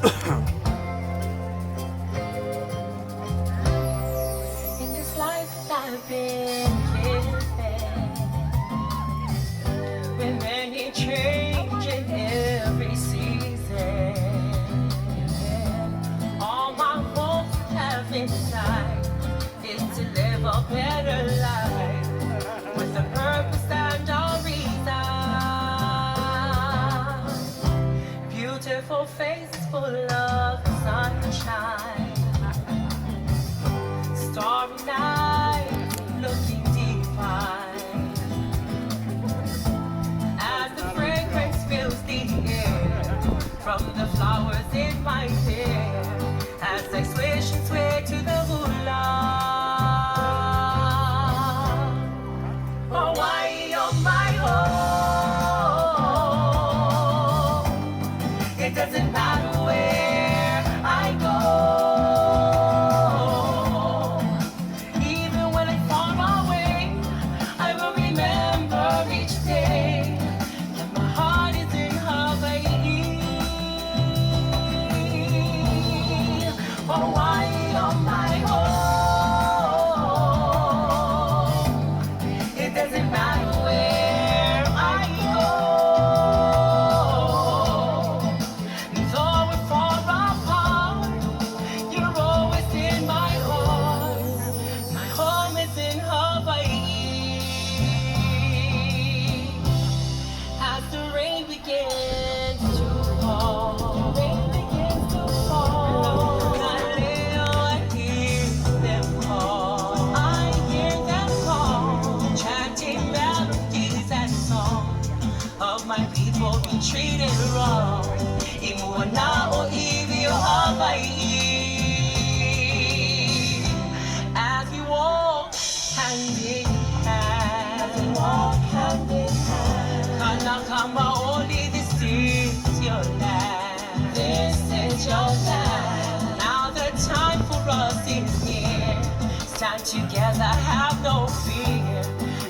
In this life that I've been living, with many changes every season, all my hopes have inside is to live a better life with a purpose and a reason. Beautiful faces full of sunshine, starry night looking divine, as the fragrance fills the air from the flowers in my hair, as I swish and sway to the hula. Hawaii on my home. It doesn't matter where I go. Even when I'm far away, I will remember each day that my heart is in Hawaii. Hawaii on my home. It doesn't matter where I go. Though we're far apart, you're always in my heart. My home is in Hawaii. As the rain begins to fall, Galileo, I hear them call. I hear them call, chanting melodies and songs of my people being treated wrong. Imuana o iwi o Hawaii. As we walk hand in hand, Kanakama only, this is your land. This is your land. Now the time for us is near. Stand together, have no fear,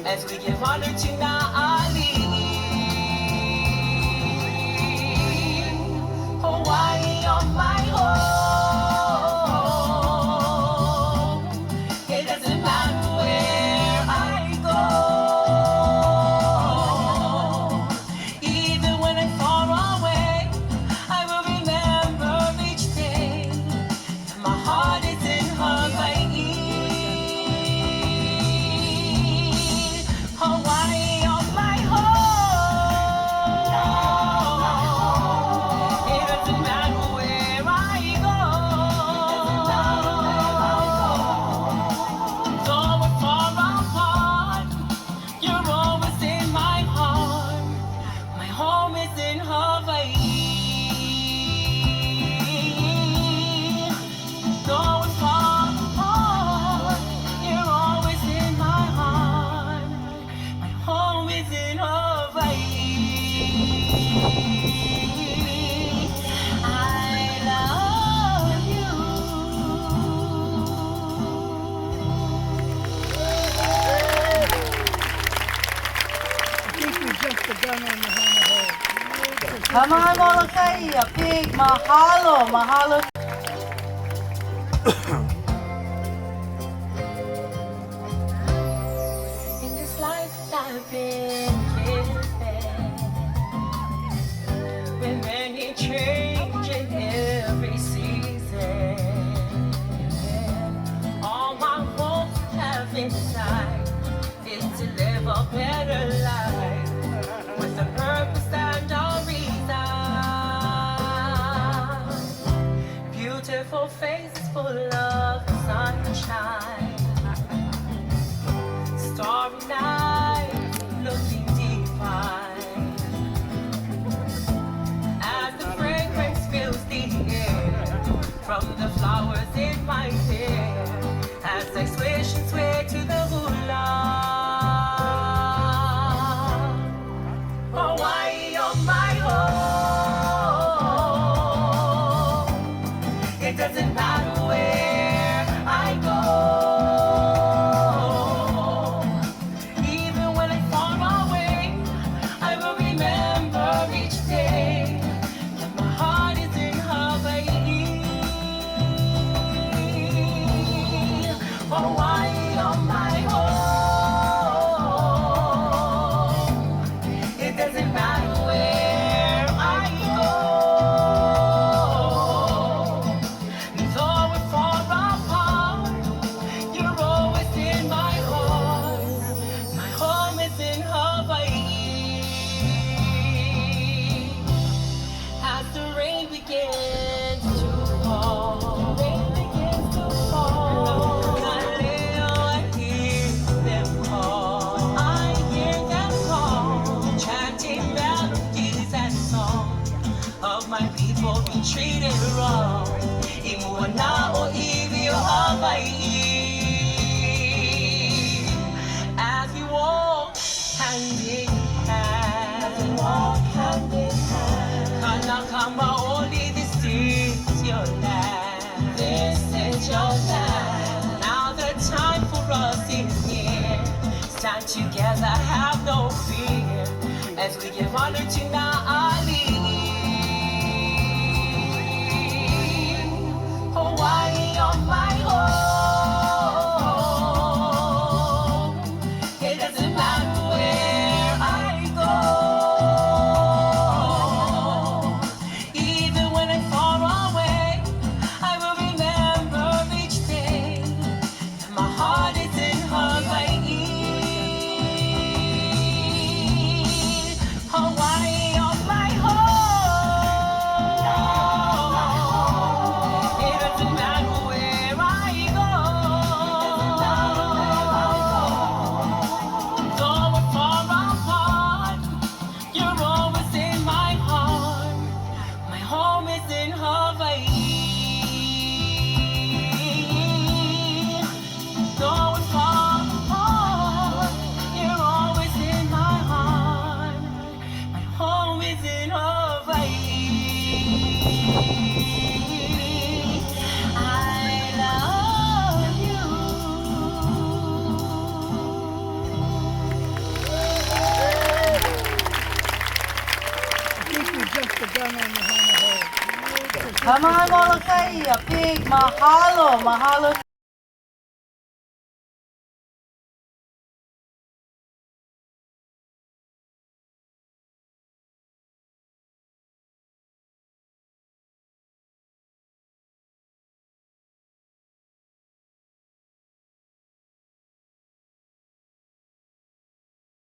as we give honor to Naali. Hawaii on my home. It doesn't matter where I go. Even when I'm far away, I will remember each day that my heart is in Hawaii. Hawaii on my home. It doesn't matter where I go. Though we're far apart, you're always in my heart. My home is in Hawaii. Though we're far apart, you're always in my heart. My home is in Hawaii. I love you. Kamahal Molokai, a big mahalo, mahalo. In this life that I've been living, with many changes every season, all my hopes have inside is to live a better life with a purpose and a reason. Beautiful faces full of sunshine, starry night looking divine, as the fragrance fills the air from the flowers in my hair, as I swish and sway to the hula. Hawaii on my home. It doesn't matter where I go. Even when I'm far away, I will remember each day that my heart is in Hawaii. of my people be treated wrong. Imuana o iwi o Hawaii. As we walk hand in hand, Kanakama only, this is your land. This is your land. Now the time for us is here. Stand together, have no fear, as we give honor to Naali. Hawaii on my home. It doesn't matter where I go. Even when I'm far away, I will remember each day that my heart is in Hawaii. Hawaii on my home. It doesn't matter where I go. Though we're far apart, you're always in my heart. My home is in Hawaii. Though we're far apart, you're always in my heart. My home is in Hawaii. I love you. I think we jumped the gun on the Hana Ho. Come on, Molokai, a big mahalo, mahalo.